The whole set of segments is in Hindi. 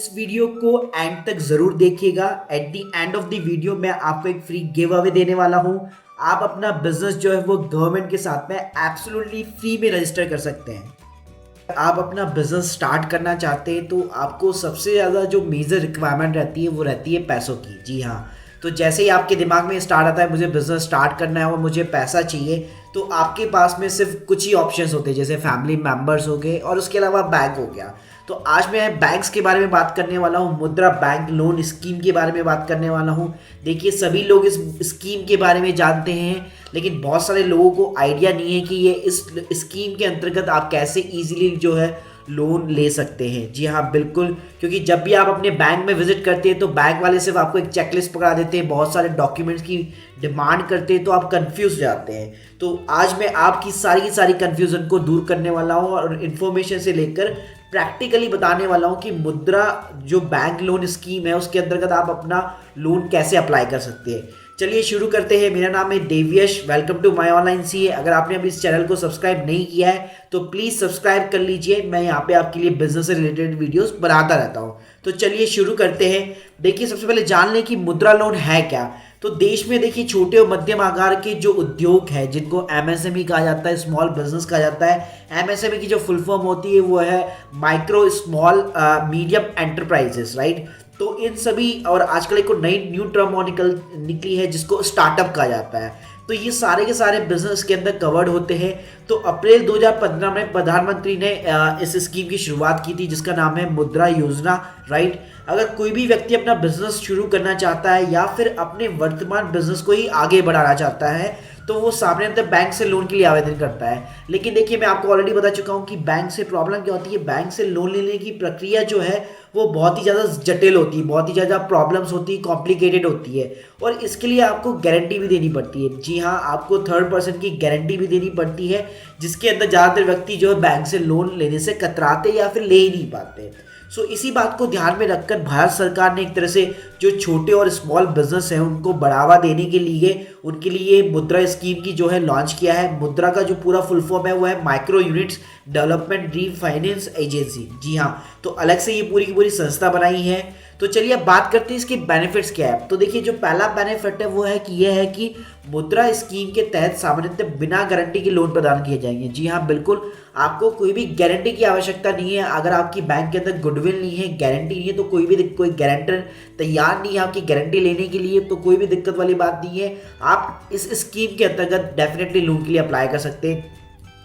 इस वीडियो को एंड तक जरूर देखिएगा। At the end of the video मैं आपको एक फ्री गिव अवे देने वाला हूं। आप अपना बिजनेस जो है वो गवर्नमेंट के साथ में एब्सोल्युटली फ्री में रजिस्टर कर सकते हैं। आप अपना बिजनेस स्टार्ट करना चाहते हैं तो आपको सबसे ज़्यादा जो मेजर रिक्वायरमेंट रहती है वो रहती है पैसों की। जी हाँ, तो जैसे ही आपके दिमाग में स्टार्ट आता है मुझे बिजनेस स्टार्ट करना है और मुझे पैसा चाहिए, तो आपके पास में सिर्फ कुछ ही ऑप्शंस होते हैं, जैसे फैमिली मेम्बर्स हो गए और उसके अलावा बैंक हो गया। तो आज मैं बैंक्स के बारे में बात करने वाला हूँ, मुद्रा बैंक लोन स्कीम के बारे में बात करने वाला हूँ। देखिए, सभी लोग इस स्कीम के बारे में जानते हैं, लेकिन बहुत सारे लोगों को आइडिया नहीं है कि ये इस स्कीम के अंतर्गत आप कैसे इजीली जो है लोन ले सकते हैं। जी हाँ, बिल्कुल, क्योंकि जब भी आप अपने बैंक में विजिट करते हैं तो बैंक वाले सिर्फ आपको एक चेकलिस्ट पकड़ा देते हैं, बहुत सारे डॉक्यूमेंट्स की डिमांड करते हैं, तो आप कंफ्यूज हो जाते हैं। तो आज मैं आपकी सारी कंफ्यूजन को दूर करने वाला हूँ और इन्फॉर्मेशन से लेकर प्रैक्टिकली बताने वाला हूँ कि मुद्रा जो बैंक लोन स्कीम है उसके अंतर्गत आप अपना लोन कैसे अप्लाई कर सकते हैं। चलिए शुरू करते हैं। मेरा नाम है Devyash, welcome to my online CA. अगर आपने अभी इस चैनल को सब्सक्राइब नहीं किया है तो प्लीज़ सब्सक्राइब कर लीजिए। मैं यहाँ पे आपके लिए बिजनेस से रिलेटेड वीडियोस बनाता रहता हूँ। तो चलिए शुरू करते हैं। देखिए, सबसे पहले जान लें कि मुद्रा लोन है क्या। तो देश में देखिए छोटे और मध्यम आकार के जो उद्योग है जिनको एमएसएमई कहा जाता है, स्मॉल बिजनेस कहा जाता है। एमएसएमई की जो फुल फॉर्म होती है वो है micro small medium enterprises, right. तो इन सभी, और आजकल एक नई न्यू टर्म निकली है जिसको स्टार्टअप कहा जाता है। तो ये सारे के सारे बिजनेस के अंदर कवर्ड होते हैं। तो अप्रैल 2015 में प्रधानमंत्री ने इस स्कीम की शुरुआत की थी जिसका नाम है मुद्रा योजना, राइट। अगर कोई भी व्यक्ति अपना बिजनेस शुरू करना चाहता है या फिर अपने वर्तमान बिजनेस को ही आगे बढ़ाना चाहता है तो वो सामान्यतः बैंक से लोन के लिए आवेदन करता है। लेकिन देखिए, मैं आपको ऑलरेडी बता चुका हूँ कि बैंक से प्रॉब्लम क्या होती है। बैंक से लोन लेने की प्रक्रिया जो है वो बहुत ही ज़्यादा जटिल होती है, बहुत ही ज़्यादा प्रॉब्लम्स होती है, कॉम्प्लिकेटेड होती है, और इसके लिए आपको गारंटी भी देनी पड़ती है। जी हाँ, आपको थर्ड पर्सन की गारंटी भी देनी पड़ती है, जिसके अंदर ज़्यादातर व्यक्ति जो है बैंक से लोन लेने से कतराते या फिर ले ही नहीं पाते। सो इसी बात को ध्यान में रखकर भारत सरकार ने एक तरह से जो छोटे और स्मॉल बिजनेस हैं उनको बढ़ावा देने के लिए उनके लिए मुद्रा स्कीम की जो है लॉन्च किया है। मुद्रा का जो पूरा फुल फॉर्म है वो है micro units development refinance agency. जी हाँ, तो अलग से ये पूरी की पूरी संस्था बनाई है। तो चलिए अब बात करते हैं इसके बेनिफिट्स क्या है। तो देखिए, जो पहला बेनिफिट है वो है कि यह है कि मुद्रा स्कीम के तहत सामान्यतः बिना गारंटी के लोन प्रदान किए जाएंगे। जी हाँ, बिल्कुल, आपको कोई भी गारंटी की आवश्यकता नहीं है। अगर आपकी बैंक के अंदर गुडविल नहीं है, गारंटी नहीं है, तो कोई गारंटर तैयार नहीं है आपकी गारंटी लेने के लिए, तो कोई भी दिक्कत वाली बात नहीं है। आप इस स्कीम के अंतर्गत डेफिनेटली लोन के लिए अप्लाई कर सकते हैं।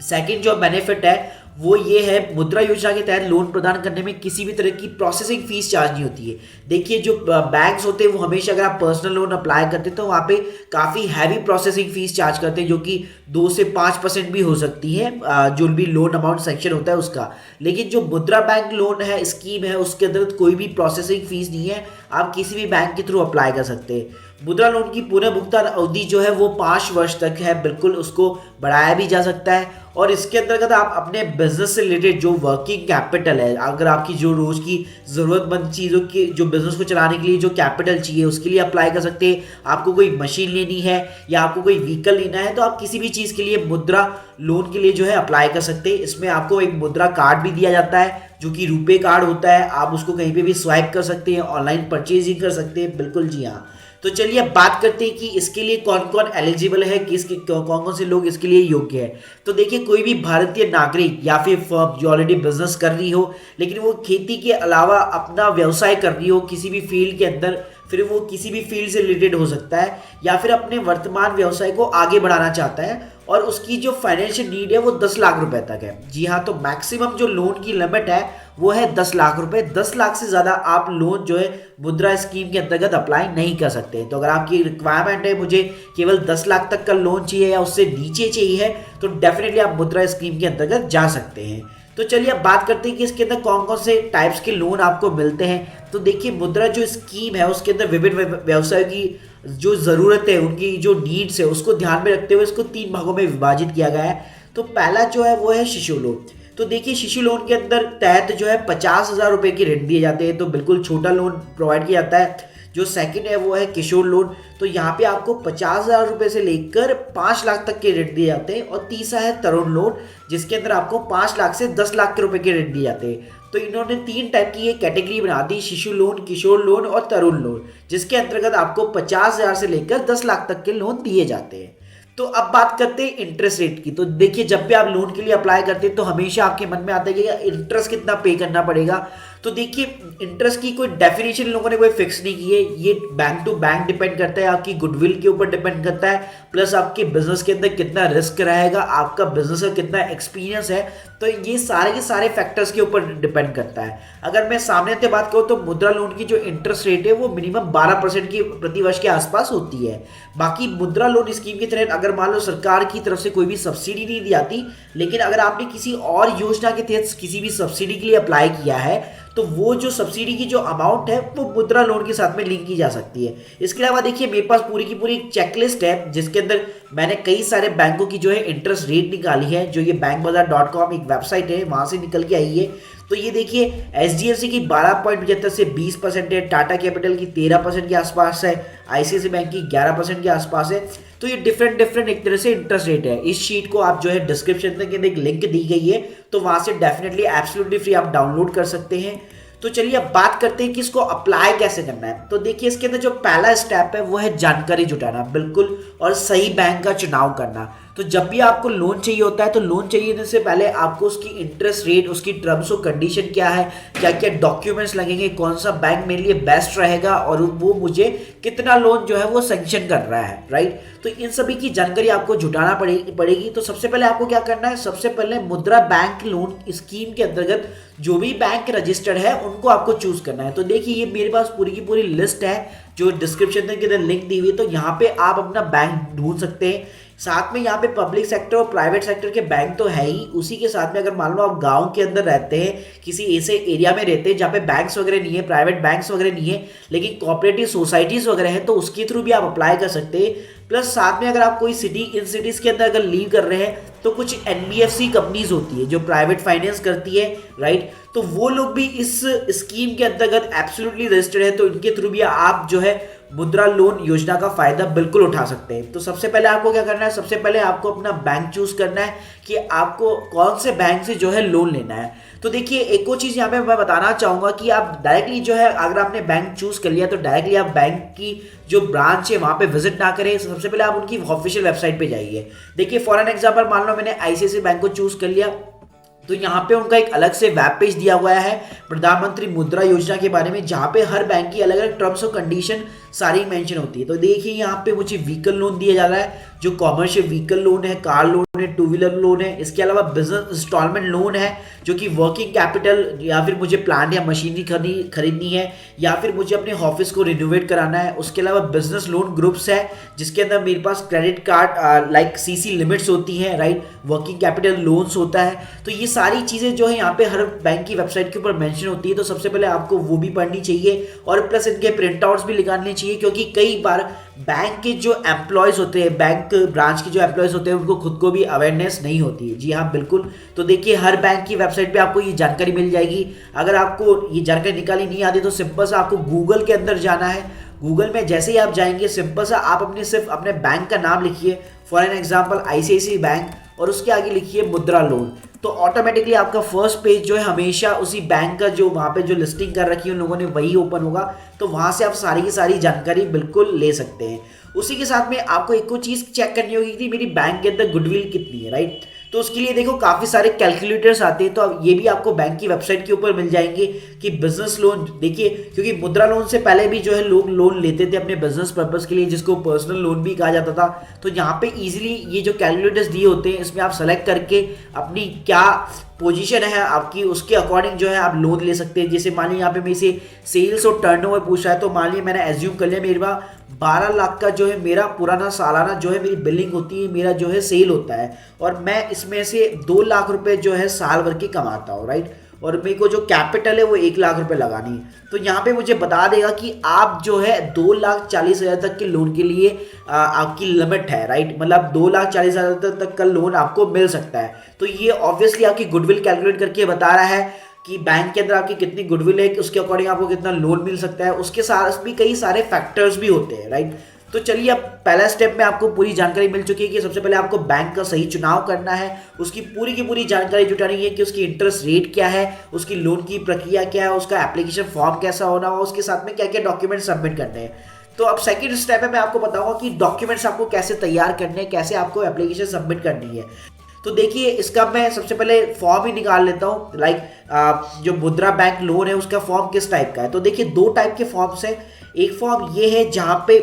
सेकेंड जो बेनिफिट है वो ये है, मुद्रा योजना के तहत लोन प्रदान करने में किसी भी तरह की प्रोसेसिंग फीस चार्ज नहीं होती है। देखिए, जो बैंक्स होते हैं वो हमेशा, अगर आप पर्सनल लोन अप्लाई करते हैं तो वहाँ पे काफ़ी हैवी प्रोसेसिंग फीस चार्ज करते हैं, जो कि 2 से 5% भी हो सकती है, जो भी लोन अमाउंट सेक्शन होता है उसका। लेकिन जो मुद्रा बैंक लोन है स्कीम है उसके अंदर कोई भी प्रोसेसिंग फीस नहीं है, आप किसी भी बैंक के थ्रू अप्लाई कर सकते हैं। मुद्रा लोन की पुनः भुगतान अवधि जो है वो 5 वर्ष तक है, बिल्कुल उसको बढ़ाया भी जा सकता है। और इसके अंतर्गत आप अपने बिजनेस से रिलेटेड जो वर्किंग कैपिटल है, अगर आपकी जो रोज की ज़रूरतमंद चीज़ों की, जो बिजनेस को चलाने के लिए जो कैपिटल चाहिए उसके लिए अप्लाई कर सकते हैं। आपको कोई मशीन लेनी है या आपको कोई व्हीकल लेना है तो आप किसी भी चीज़ के लिए मुद्रा लोन के लिए जो है अप्लाई कर सकते हैं। इसमें आपको एक मुद्रा कार्ड भी दिया जाता है जो कि रुपे कार्ड होता है। आप उसको कहीं पे भी स्वाइप कर सकते हैं, ऑनलाइन परचेजिंग कर सकते हैं। बिल्कुल, जी हाँ। तो चलिए अब बात करते हैं कि इसके लिए कौन कौन एलिजिबल है, कौन कौन से लोग इसके लिए योग्य है। तो देखिए, कोई भी भारतीय नागरिक या फिर फर्म जो ऑलरेडी बिजनेस कर रही हो लेकिन वो खेती के अलावा अपना व्यवसाय कर रही हो किसी भी फील्ड के अंदर, फिर वो किसी भी फील्ड से रिलेटेड हो सकता है, या फिर अपने वर्तमान व्यवसाय को आगे बढ़ाना चाहता है और उसकी जो फाइनेंशियल नीड है वो 10 लाख रुपए तक है। जी हाँ, तो मैक्सिमम जो लोन की लिमिट है वो है 10 लाख रुपए। 10 लाख से ज़्यादा आप लोन जो है मुद्रा स्कीम के अंतर्गत अप्लाई नहीं कर सकते। तो अगर आपकी रिक्वायरमेंट है मुझे केवल 10 लाख तक का लोन चाहिए या उससे नीचे चाहिए तो डेफिनेटली आप मुद्रा स्कीम के अंतर्गत जा सकते हैं। तो चलिए अब बात करते हैं कि इसके अंदर कौन कौन से टाइप्स के लोन आपको मिलते हैं। तो देखिए, मुद्रा जो स्कीम है उसके अंदर विभिन्न व्यवसाय की जो ज़रूरत है, उनकी जो नीड्स है उसको ध्यान में रखते हुए इसको 3 भागों में विभाजित किया गया है। तो पहला जो है वो है शिशु लोन। तो देखिए, शिशु लोन के अंदर तहत जो है 50,000 रुपये के ऋण दिए जाते हैं, तो बिल्कुल छोटा लोन प्रोवाइड किया जाता है। जो सेकंड है वो है किशोर लोन। तो यहाँ पे आपको 50,000 रुपये से लेकर 5 लाख तक के ऋण दिए जाते हैं। और तीसरा है तरुण लोन, जिसके अंदर आपको 5 लाख से 10 लाख के रुपए के ऋण दिए जाते हैं। तो इन्होंने 3 टाइप की ये कैटेगरी बना दी, शिशु लोन, किशोर लोन और तरुण लोन, जिसके अंतर्गत आपको 50,000 से लेकर 10 लाख तक के लोन दिए जाते हैं। तो अब बात करते हैं इंटरेस्ट रेट की। तो देखिए, जब भी आप लोन के लिए अप्लाई करते हैं तो हमेशा आपके मन में आता है कि इंटरेस्ट कितना पे करना पड़ेगा। तो देखिए, इंटरेस्ट की कोई डेफिनेशन इन लोगों ने कोई फिक्स नहीं की है, ये बैंक टू बैंक डिपेंड करता है, आपकी गुडविल के ऊपर डिपेंड करता है, प्लस आपके बिजनेस के अंदर कितना रिस्क रहेगा, आपका बिजनेस का कितना एक्सपीरियंस है, तो ये सारे के सारे फैक्टर्स के ऊपर डिपेंड करता है। अगर मैं सामने से बात करूँ तो मुद्रा लोन की जो इंटरेस्ट रेट है वो मिनिमम 12% की प्रतिवर्ष के आसपास होती है। बाकी मुद्रा लोन स्कीम के तहत अगर मान लो सरकार की तरफ से कोई भी सब्सिडी नहीं दी जाती, लेकिन अगर आपने किसी और योजना के तहत किसी भी सब्सिडी के लिए अप्लाई किया है तो वो जो सब्सिडी की जो अमाउंट है वो मुद्रा लोन के साथ में लिंक की जा सकती है। इसके अलावा देखिए, मेरे पास पूरी की पूरी एक चेकलिस्ट है जिसके अंदर मैंने कई सारे बैंकों की जो है इंटरेस्ट रेट निकाली है, जो ये bankbazaar.com एक वेबसाइट है, वहां से निकल के आई है। तो ये देखिए, HDFC की 12.75 से 20% है, टाटा कैपिटल की 13% के आसपास है, ICICI बैंक की 11% के आसपास है। तो ये डिफरेंट एक तरह से इंटरेस्ट रेट है। इस शीट को आप जो है डिस्क्रिप्शन में एक लिंक दी गई है, तो वहां से डेफिनेटली एब्सोल्युटली फ्री आप डाउनलोड कर सकते हैं। तो चलिए अब बात करते हैं कि इसको अप्लाई कैसे करना है। तो देखिए, इसके अंदर जो पहला स्टेप है वो है जानकारी जुटाना, बिल्कुल, और सही बैंक का चुनाव करना। तो जब भी आपको लोन चाहिए होता है तो लोन चाहिए से पहले आपको उसकी इंटरेस्ट रेट, उसकी टर्म्स और कंडीशन क्या है, क्या क्या डॉक्यूमेंट्स लगेंगे, कौन सा बैंक मेरे लिए बेस्ट रहेगा और वो मुझे कितना लोन जो है वो सैंक्शन कर रहा है, राइट। तो इन सभी की जानकारी आपको जुटाना पड़ेगी। तो सबसे पहले आपको क्या करना है, सबसे पहले मुद्रा बैंक लोन स्कीम के अंतर्गत जो भी बैंक रजिस्टर्ड है उनको आपको चूज करना है। तो देखिए, ये मेरे पास पूरी की पूरी लिस्ट है जो डिस्क्रिप्शन के अंदर लिंक दी हुई है, तो यहाँ पे आप अपना बैंक ढूंढ सकते हैं। साथ में यहाँ पे पब्लिक सेक्टर और प्राइवेट सेक्टर के बैंक तो है ही, उसी के साथ में अगर मान लो आप गांव के अंदर रहते हैं, किसी ऐसे एरिया में रहते हैं जहाँ पे बैंक्स वगैरह नहीं है, प्राइवेट बैंक्स वगैरह नहीं है, लेकिन कोऑपरेटिव सोसाइटीज वगैरह हैं, तो उसके थ्रू भी आप अप्लाई कर सकते हैं। प्लस साथ में अगर आप कोई इन सिटीज के अंदर अगर लीव कर रहे हैं तो कुछ NBFC कंपनीज होती है जो प्राइवेट फाइनेंस करती है, राइट। तो वो लोग भी इस स्कीम के अंतर्गत एब्सोल्युटली रजिस्टर्ड है, तो इनके थ्रू भी आप जो है मुद्रा लोन योजना का फायदा बिल्कुल उठा सकते हैं। तो सबसे पहले आपको क्या करना है, सबसे पहले आपको अपना बैंक चूज करना है कि आपको कौन से बैंक से जो है लोन लेना है। तो देखिए, एक और चीज यहाँ पे मैं बताना चाहूंगा कि आप डायरेक्टली जो है, अगर आपने बैंक चूज कर लिया तो डायरेक्टली आप बैंक की जो ब्रांच है वहां पे विजिट ना करें, सबसे पहले आप उनकी ऑफिशियल वेबसाइट पे जाइए। देखिए, फॉर एन एग्जांपल मान लो मैंने ICICI बैंक को चूज कर लिया, तो यहाँ पे उनका एक अलग से वेब पेज दिया हुआ है प्रधानमंत्री मुद्रा योजना के बारे में, जहाँ पे हर बैंक की अलग अलग टर्म्स और कंडीशन सारी मेंशन होती है। तो देखिए, यहाँ पे मुझे व्हीकल लोन दिया जा रहा है, जो कॉमर्शियल व्हीकल लोन है, कार लोन है, 2 व्हीलर लोन है। इसके अलावा बिजनेस इंस्टॉलमेंट लोन है, जो कि वर्किंग कैपिटल या फिर मुझे प्लांट या मशीनरी खरीदनी है, या फिर मुझे अपने ऑफिस को रिनोवेट कराना है। उसके अलावा बिजनेस लोन ग्रुप्स है, जिसके अंदर मेरे पास credit card like CC limits होती हैं, राइट, वर्किंग कैपिटल लोन्स होता है। तो ये सारी चीज़ें जो है यहाँ पे हर बैंक की वेबसाइट के ऊपर मेंशन होती है। तो सबसे पहले आपको वो भी पढ़नी चाहिए और प्लस इनके प्रिंट आउट्स भी निकालने चाहिए, क्योंकि कई बार बैंक के जो एम्प्लॉयज होते हैं, बैंक ब्रांच के जो एम्प्लॉयज होते हैं, उनको खुद को भी अवेयरनेस नहीं होती है। जी हाँ, बिल्कुल। तो देखिए, हर बैंक की वेबसाइट पे आपको ये जानकारी मिल जाएगी। अगर आपको ये जानकारी निकाली नहीं आती तो सिंपल सा आपको गूगल के अंदर जाना है। गूगल में जैसे ही आप जाएंगे, सिंपल सा आप सिर्फ अपने बैंक का नाम लिखिए, for an example ICICI bank, और उसके आगे लिखिए मुद्रा लोन। तो ऑटोमेटिकली आपका फर्स्ट पेज जो है हमेशा उसी बैंक का जो वहाँ पे जो लिस्टिंग कर रखी है उन लोगों ने वही ओपन होगा। तो वहाँ से आप सारी की सारी जानकारी बिल्कुल ले सकते हैं। उसी के साथ में आपको एक और चीज़ चेक करनी होगी कि मेरी बैंक के अंदर गुडविल कितनी है, राइट। तो उसके लिए देखो काफ़ी सारे कैलकुलेटर्स आते हैं, तो अब ये भी आपको बैंक की वेबसाइट के ऊपर मिल जाएंगे कि बिजनेस लोन, देखिए, क्योंकि मुद्रा लोन से पहले भी जो है लोग लोन लेते थे अपने बिजनेस पर्पस के लिए, जिसको पर्सनल लोन भी कहा जाता था। तो यहाँ पे इजीली ये जो कैलकुलेटर्स दिए होते हैं, इसमें आप सेलेक्ट करके अपनी क्या पोजीशन है आपकी, उसके अकॉर्डिंग जो है आप लोन ले सकते हैं। जैसे मान लीजिए यहाँ पे मेरे से सेल्स और टर्नओवर पूछ रहा है, तो मान लीजिए मैंने एज्यूम कर लिया मेरे पास 12 लाख का जो है मेरा पुराना सालाना जो है मेरी बिलिंग होती है, मेरा जो है सेल होता है, और मैं इसमें से 2 लाख रुपए जो है साल भर की कमाता हूँ, राइट। और मेरे को जो कैपिटल है वो 1 लाख रुपए लगानी है। तो यहाँ पे मुझे बता देगा कि आप जो है 2,40,000 तक के लोन के लिए आपकी लिमिट है, राइट। मतलब 2,40,000 तक का लोन आपको मिल सकता है। तो ये ऑब्वियसली आपकी गुडविल कैलकुलेट करके बता रहा है कि बैंक के अंदर आपकी कितनी गुडविल है, उसके अकॉर्डिंग आपको कितना लोन मिल सकता है। उसके साथ भी कई सारे फैक्टर्स भी होते हैं, राइट। तो चलिए अब पहला स्टेप में आपको पूरी जानकारी मिल चुकी है कि सबसे पहले आपको बैंक का सही चुनाव करना है, उसकी पूरी की पूरी जानकारी जुटानी है कि उसकी इंटरेस्ट रेट क्या है, उसकी लोन की प्रक्रिया क्या है, उसका एप्लीकेशन फॉर्म कैसा होना हो, उसके साथ में क्या क्या डॉक्यूमेंट सबमिट करने हैं। तो अब सेकंड स्टेप में मैं आपको बताऊंगा कि डॉक्यूमेंट्स आपको कैसे तैयार करने हैं, कैसे आपको एप्लीकेशन सबमिट करनी है। तो देखिए इसका मैं सबसे पहले फॉर्म ही निकाल लेता हूँ। जो मुद्रा बैंक लोन है उसका फॉर्म किस टाइप का है, तो देखिए दो टाइप के फॉर्म्स हैं। एक फॉर्म ये है जहाँ पे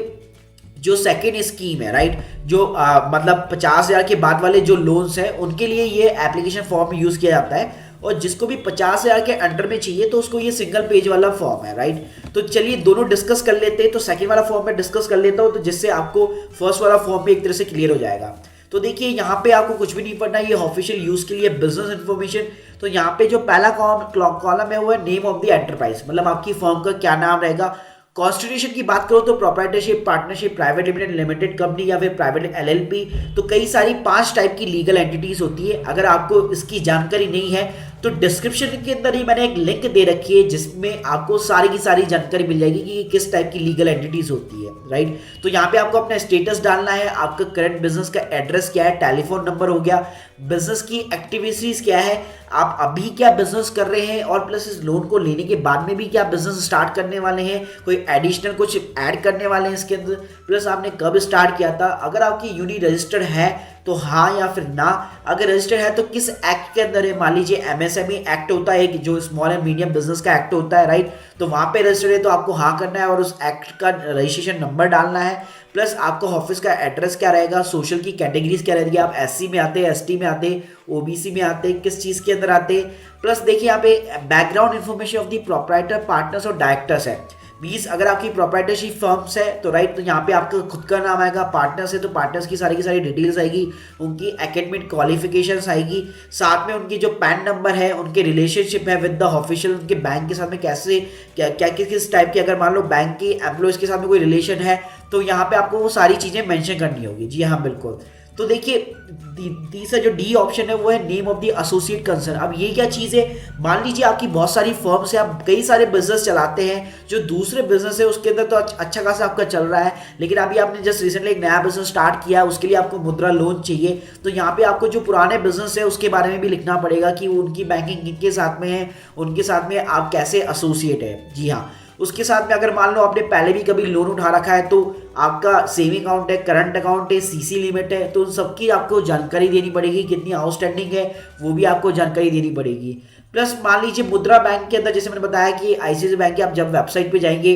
जो सेकेंड स्कीम है, राइट, जो मतलब 50,000 के बाद वाले जो लोन्स हैं उनके लिए ये एप्लीकेशन फॉर्म यूज किया जाता है, और जिसको भी 50,000 के अंडर में चाहिए तो उसको ये सिंगल पेज वाला फॉर्म है, राइट। तो चलिए दोनों डिस्कस कर लेते हैं। तो सेकंड वाला फॉर्म में डिस्कस कर लेता हूँ, तो जिससे आपको फर्स्ट वाला फॉर्म भी एक तरह से क्लियर हो जाएगा। तो देखिए यहाँ पे आपको कुछ भी नहीं पढ़ना, ये ऑफिशियल यूज के लिए बिजनेस इन्फॉर्मेशन। तो यहाँ पे जो पहला कॉलम है वो है नेम ऑफ द एंटरप्राइज, मतलब आपकी फर्म का क्या नाम रहेगा। कॉन्स्टिट्यूशन की बात करो तो proprietorship, partnership, private limited, limited company या फिर प्राइवेट एलएलपी। तो कई सारी 5 टाइप की लीगल एंटिटीज होती है। अगर आपको इसकी जानकारी नहीं है तो डिस्क्रिप्शन के अंदर ही मैंने एक लिंक दे रखी है जिसमें आपको सारी की सारी जानकारी मिल जाएगी कि ये किस टाइप की लीगल एंटिटीज होती है, राइट। तो यहाँ पे आपको अपना स्टेटस डालना है, आपका करंट बिजनेस का एड्रेस क्या है, टेलीफोन नंबर हो गया, बिजनेस की एक्टिविटीज क्या है, आप अभी क्या बिजनेस कर रहे हैं, और प्लस इस लोन को लेने के बाद में भी क्या बिजनेस स्टार्ट करने वाले हैं, कोई एडिशनल कुछ ऐड करने वाले हैं इसके अंदर, प्लस आपने कब स्टार्ट किया था, अगर आपकी यूनी रजिस्टर्ड है तो हाँ या फिर ना, अगर रजिस्टर्ड है तो किस एक्ट के अंदर है। मान लीजिए एमएसएमई एक्ट होता है जो स्मॉल एंड मीडियम बिजनेस का एक्ट होता है, राइट। तो वहां पे रजिस्टर्ड है तो आपको हाँ करना है और उस एक्ट का रजिस्ट्रेशन नंबर डालना है, प्लस आपको ऑफिस का एड्रेस क्या रहेगा, सोशल की कैटेगरीज क्या रहेगी, आप एससी में आते हैं, एसटी में आते हैं, ओबीसी में आते हैं, किस चीज के अंदर आते हैं। प्लस देखिए यहाँ पे background information of the proprietor, partners और डायरेक्टर्स है। मीन्स अगर आपकी प्रोप्राइटरशिप फर्म्स है तो राइट, तो यहाँ पे आपका खुद का नाम आएगा, पार्टनर्स है तो पार्टनर्स की सारी डिटेल्स आएगी, उनकी एकेडमिक क्वालिफिकेशंस आएगी, साथ में उनकी जो पैन नंबर है, उनके रिलेशनशिप है विद द ऑफिशियल, उनके बैंक के साथ में कैसे क्या क्या किस टाइप की, अगर मान लो बैंक के एम्प्लॉयज के साथ में कोई रिलेशन है तो यहाँ पे आपको वो सारी चीजें मेंशन करनी होगी। जी हाँ बिल्कुल। तो देखिए तीसरा जो डी ऑप्शन है वो है name of the associate concern. अब ये क्या चीज़ है, मान लीजिए आपकी बहुत सारी फर्म्स है, आप कई सारे बिजनेस चलाते हैं, जो दूसरे बिजनेस है उसके अंदर तो अच्छा खासा आपका चल रहा है, लेकिन अभी आपने जस्ट रिसेंटली एक नया बिजनेस स्टार्ट किया, उसके लिए आपको मुद्रा लोन चाहिए। तो यहाँ पे आपको जो पुराने बिजनेस है उसके बारे में भी लिखना पड़ेगा कि उनकी बैंकिंग किनके साथ में है, उनके साथ में आप कैसे एसोसिएट है। जी हाँ, उसके साथ में अगर मान लो आपने पहले भी कभी लोन उठा रखा है तो आपका सेविंग अकाउंट है, करंट अकाउंट है, सीसी लिमिट है, तो उन सबकी आपको जानकारी देनी पड़ेगी, कितनी आउटस्टैंडिंग है वो भी आपको जानकारी देनी पड़ेगी। प्लस मान लीजिए मुद्रा बैंक के अंदर जैसे मैंने बताया कि आईसीआईसीआई बैंक के आप जब वेबसाइट पे जाएंगे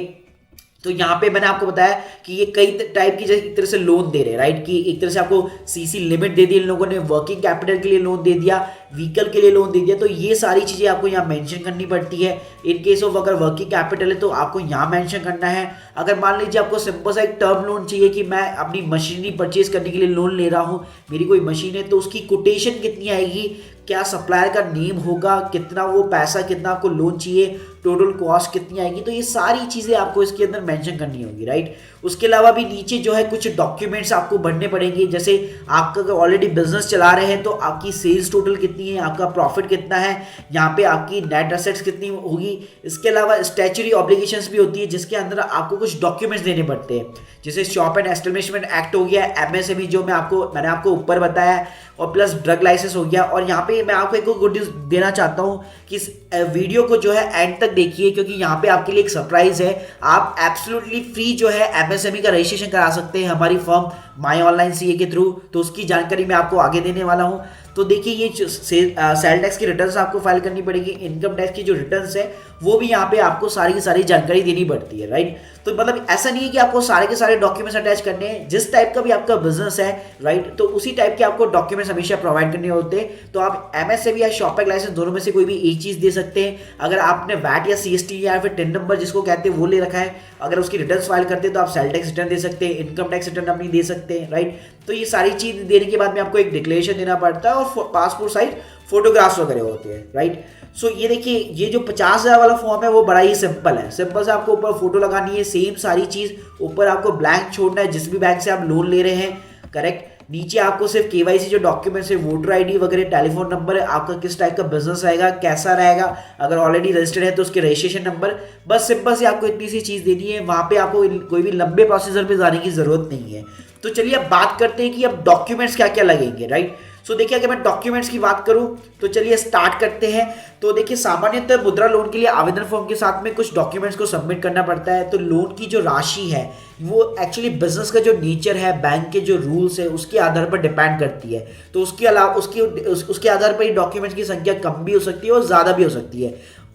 तो यहाँ पे मैंने आपको बताया कि ये कई टाइप की एक तरह से लोन दे रहे हैं, राइट, कि एक तरह से आपको सीसी लिमिट दे दी इन लोगों ने, वर्किंग कैपिटल के लिए लोन दे दिया, व्हीकल के लिए लोन दे दिया। तो ये सारी चीज़ें आपको यहाँ मेंशन करनी पड़ती है। इन केस ऑफ अगर वर्किंग कैपिटल है तो आपको यहाँ मेंशन करना है। अगर मान लीजिए आपको सिंपल सा एक टर्म लोन चाहिए कि मैं अपनी मशीनरी परचेज करने के लिए लोन ले रहा हूँ, मेरी कोई मशीन है, तो उसकी कोटेशन कितनी आएगी, क्या सप्लायर का नेम होगा, कितना वो पैसा, कितना आपको लोन चाहिए, टोटल कॉस्ट कितनी आएगी, तो ये सारी चीज़ें आपको इसके अंदर मेंशन करनी होगी, राइट। उसके अलावा भी नीचे जो है कुछ डॉक्यूमेंट्स आपको भरने पड़ेंगे, जैसे आपका अगर ऑलरेडी बिजनेस चला रहे हैं तो आपकी सेल्स टोटल कितनी है, आपका प्रॉफिट कितना है, यहाँ पे आपकी नेट एसेट्स कितनी होगी। इसके अलावा स्टैच्यूटरी ऑब्लिगेशंस भी होती है जिसके अंदर आपको कुछ डॉक्यूमेंट्स देने पड़ते हैं, जैसे शॉप एंड एस्टेब्लिशमेंट एक्ट हो गया, एमएसएमई जो मैंने आपको ऊपर बताया, और प्लस ड्रग लाइसेंस हो गया। और यहाँ पे मैं आपको एक गुड न्यूज़ देना चाहता हूँ कि इस वीडियो को जो है एंड तक देखिए, क्योंकि यहाँ पे आपके लिए एक सरप्राइज है। आप एब्सोल्युटली फ्री जो है एमएसएमई का रजिस्ट्रेशन करा सकते हैं हमारी फर्म माई ऑनलाइन सीए के थ्रू, तो उसकी जानकारी मैं आपको आगे देने वाला हूँ। तो देखिए ये सेल टैक्स की रिटर्न्स आपको फाइल करनी पड़ेगी, इनकम टैक्स की जो रिटर्न्स है वो भी यहाँ पे आपको सारी की सारी जानकारी देनी पड़ती है, राइट। तो मतलब ऐसा नहीं है कि आपको सारे के सारे डॉक्यूमेंट्स अटैच करने हैं, जिस टाइप का भी आपका बिजनेस है, राइट, तो उसी टाइप के आपको डॉक्यूमेंट्स हमेशा प्रोवाइड करने होते हैं। तो आप एमएसएमई या शॉपिंग लाइसेंस दोनों में से कोई भी एक चीज़ दे सकते हैं। अगर आपने वैट या सीएसटी या फिर टिन नंबर जिसको कहते हैं वो ले रखा है, अगर उसकी रिटर्न्स फाइल करते हैं तो आप सेल टैक्स रिटर्न दे सकते हैं, इनकम टैक्स रिटर्न अपनी दे सकते हैं, राइट। तो ये सारी चीज़ देने के बाद में आपको एक डिक्लेरेशन देना पड़ता है और पासपोर्ट साइज फोटोग्राफ्स वगैरह होते हैं, राइट। सो ये देखिए ये जो 50,000 वाला फॉर्म है वो बड़ा ही सिंपल है, सिंपल से आपको ऊपर फोटो लगानी है, सेम सारी चीज़ ऊपर आपको ब्लैंक छोड़ना है जिस भी बैंक से आप लोन ले रहे हैं, करेक्ट। नीचे आपको सिर्फ केवाईसी जो डॉक्यूमेंट्स है, वोटर आईडी वगैरह, टेलीफोन नंबर है, आपका किस टाइप का बिजनेस रहेगा, कैसा रहेगा, अगर ऑलरेडी रजिस्टर्ड है तो उसके रजिस्ट्रेशन नंबर, बस सिंपल से आपको इतनी सी चीज़ देनी है। वहाँ पे आपको कोई भी लंबे प्रोसीजर पे जाने की जरूरत नहीं है। तो चलिए अब बात करते हैं कि अब डॉक्यूमेंट्स क्या क्या लगेंगे, राइट। सो देखिए अगर मैं डॉक्यूमेंट्स की बात करूं तो चलिए स्टार्ट करते हैं। तो देखिए सामान्यतः मुद्रा लोन के लिए आवेदन फॉर्म के साथ में कुछ डॉक्यूमेंट्स को सबमिट करना पड़ता है। तो लोन की जो राशि है वो एक्चुअली बिजनेस का जो नेचर है, बैंक के जो रूल्स है उसके आधार पर डिपेंड करती है। तो उसके अलावा उसके आधार पर ही डॉक्यूमेंट्स की संख्या कम भी हो सकती है और ज़्यादा भी हो सकती है।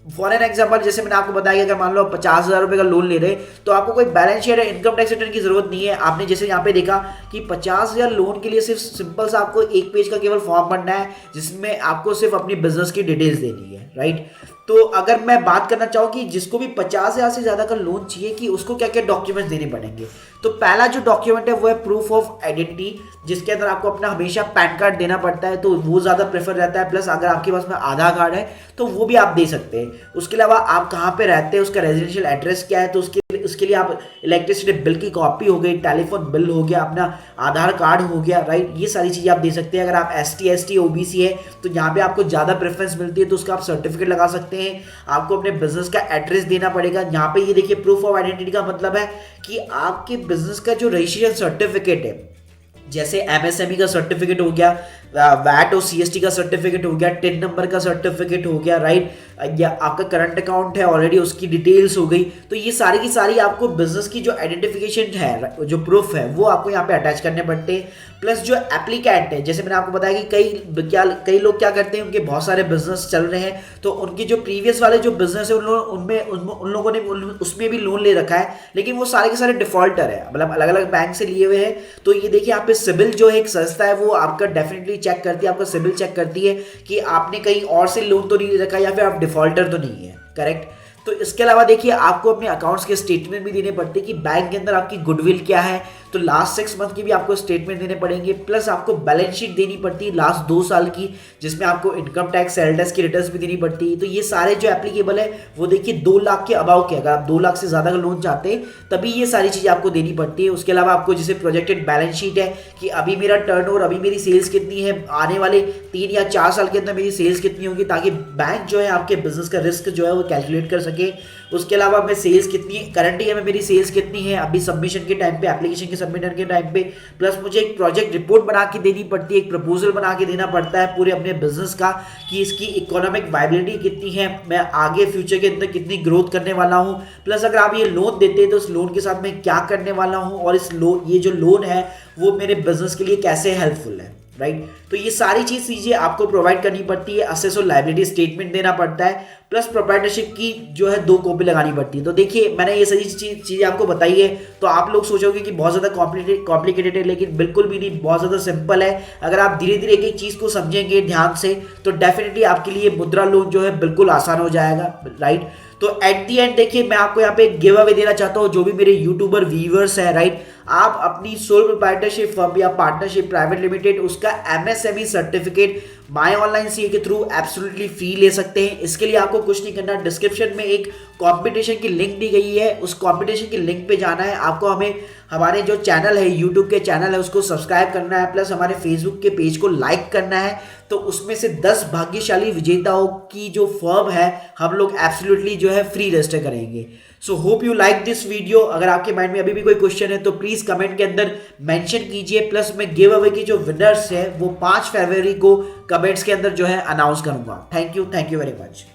फॉर एन एग्जाम्पल जैसे मैंने आपको बताया कि अगर मान लो 50,000 रुपये का लोन ले रहे तो आपको कोई बैलेंस शीट या इनकम टैक्स रिटर्न की जरूरत नहीं है। आपने जैसे यहाँ पे देखा कि 50,000 लोन के लिए सिर्फ सिंपल सा आपको एक पेज का केवल फॉर्म भरना है जिसमें आपको सिर्फ अपनी बिजनेस की डिटेल्स देनी है, राइट। तो अगर मैं बात करना चाहूँ कि जिसको भी 50,000 से ज़्यादा का लोन चाहिए कि उसको क्या क्या डॉक्यूमेंट्स देने पड़ेंगे, तो पहला जो डॉक्यूमेंट है वो है प्रूफ ऑफ आइडेंटिटी, जिसके अंदर आपको अपना हमेशा पैन कार्ड देना पड़ता है, तो वो ज़्यादा प्रेफर रहता है। प्लस अगर आपके पास में आधार कार्ड है तो वो भी आप दे सकते हैं। उसके अलावा आप कहाँ पे रहते हैं, उसका रेजिडेंशियल एड्रेस क्या है, तो उसके लिए आप इलेक्ट्रिसिटी बिल की कॉपी हो गई, टेलीफोन बिल हो गया, अपना आधार कार्ड हो गया, राइट। ये सारी चीज़ें आप दे सकते हैं। अगर आप ST OBC है तो यहाँ पे आपको ज़्यादा प्रेफरेंस मिलती है, तो उसका आप सर्टिफिकेट लगा सकते हैं। आपको अपने बिजनेस का एड्रेस देना पड़ेगा। यहाँ पे ये देखिए प्रूफ ऑफ आइडेंटिटी का मतलब है कि आपके बिजनेस का जो रजिस्ट्रेशन सर्टिफिकेट है, जैसे MSME का सर्टिफिकेट हो गया, वैट और CST का सर्टिफिकेट हो गया, टिन नंबर का सर्टिफिकेट हो गया, राइट, या आपका करंट अकाउंट है ऑलरेडी उसकी डिटेल्स हो गई। तो ये सारी की सारी आपको बिजनेस की जो आइडेंटिफिकेशन है, जो प्रूफ है, वो आपको यहाँ पे अटैच करने पड़ते हैं। प्लस जो एप्लीकेंट है, जैसे मैंने आपको बताया कि कई लोग क्या करते हैं, उनके बहुत सारे बिजनेस चल रहे हैं, तो उनके जो प्रीवियस वाले जो बिजनेस है उन लोगों ने उसमें भी लोन ले रखा है, लेकिन वो सारे के सारे डिफॉल्टर है, मतलब अलग अलग बैंक से लिए हुए हैं। तो ये देखिए यहाँ पे सिबिल जो है एक संस्था है, वो आपका डेफिनेटली चेक करती है, आपका सिबिल चेक करती है कि आपने कहीं और से लोन तो नहीं ले रखा या फिर आप डिफॉल्टर तो नहीं है, करेक्ट। तो इसके अलावा देखिए आपको अपने अकाउंट्स के स्टेटमेंट भी देने पड़ते हैं कि बैंक के अंदर आपकी गुडविल क्या है, तो लास्ट 6 मंथ की भी आपको स्टेटमेंट देने पड़ेंगे। प्लस आपको बैलेंस शीट देनी पड़ती है लास्ट 2 साल की, जिसमें आपको इनकम टैक्स, सेल टैक्स की रिटर्न्स भी देनी पड़ती है। तो ये सारे जो एप्लीकेबल है वो देखिए 2 लाख के अबाव के, अगर आप 2 लाख से ज़्यादा का लोन चाहते हैं तभी ये सारी चीज़ें आपको देनी पड़ती है। उसके अलावा आपको जैसे प्रोजेक्टेड बैलेंस शीट है कि अभी मेरा टर्नओवर, अभी मेरी सेल्स कितनी है, आने वाले 3 या 4 साल के अंदर मेरी सेल्स कितनी होगी, ताकि बैंक जो है आपके बिजनेस का रिस्क जो है वो कैलकुलेट कर सके। उसके अलावा मैं सेल्स कितनी करंट ईयर में मेरी सेल्स कितनी है अभी सबमिशन के टाइम पे, एप्लीकेशन के सबमिशन के टाइम पे। प्लस मुझे एक प्रोजेक्ट रिपोर्ट बना के देनी पड़ती है, एक प्रपोजल बना के देना पड़ता है पूरे अपने बिजनेस का कि इसकी इकोनॉमिक वायबिलिटी कितनी है, मैं आगे फ्यूचर के अंदर कितनी ग्रोथ करने वाला हूँ। प्लस अगर आप ये लोन देते हैं तो उस लोन के साथ मैं क्या करने वाला हूँ, और ये जो लोन है वो मेरे बिजनेस के लिए कैसे हेल्पफुल है, राइट। तो ये सारी चीजें आपको प्रोवाइड करनी पड़ती है। असेस और लायबिलिटी स्टेटमेंट देना पड़ता है, प्लस प्रोप्राइटरशिप की जो है 2 कॉपी लगानी पड़ती है। तो देखिए मैंने ये सारी चीजें आपको बताई है, तो आप लोग सोचोगे कि बहुत ज़्यादा कॉम्प्लिकेटेड है, लेकिन बिल्कुल भी नहीं, बहुत ज़्यादा सिंपल है। अगर आप धीरे धीरे एक एक चीज़ को समझेंगे ध्यान से तो डेफिनेटली आपके लिए मुद्रा लोन जो है बिल्कुल आसान हो जाएगा, राइट। तो एट दी एंड देखिए मैं आपको यहाँ पे एक गिव अवे देना चाहता हूँ, जो भी मेरे यूट्यूबर व्यूअर्स हैं, राइट, आप अपनी सोल प्रोप्राइटरशिप फर्म या पार्टनरशिप प्राइवेट लिमिटेड उसका MSME certificate my online CA के थ्रू एब्सोल्युटली फ्री ले सकते हैं। इसके लिए आपको कुछ नहीं करना, डिस्क्रिप्शन में एक कंपटीशन की लिंक दी गई है, उस कंपटीशन की लिंक पे जाना है आपको। हमारे जो चैनल है, यूट्यूब के चैनल है, उसको सब्सक्राइब करना है, प्लस हमारे फेसबुक के पेज को लाइक करना है। तो उसमें से 10 भाग्यशाली विजेताओं की जो फर्म है हम लोग एब्सोल्युटली जो है फ्री रजिस्टर करेंगे। So hope you like this video. अगर आपके माइंड में अभी भी कोई क्वेश्चन है तो प्लीज कमेंट के अंदर मेंशन कीजिए। प्लस मैं गिव अवे की जो विनर्स है वो 5 फरवरी को कमेंट्स के अंदर जो है अनाउंस करूंगा। Thank you very much.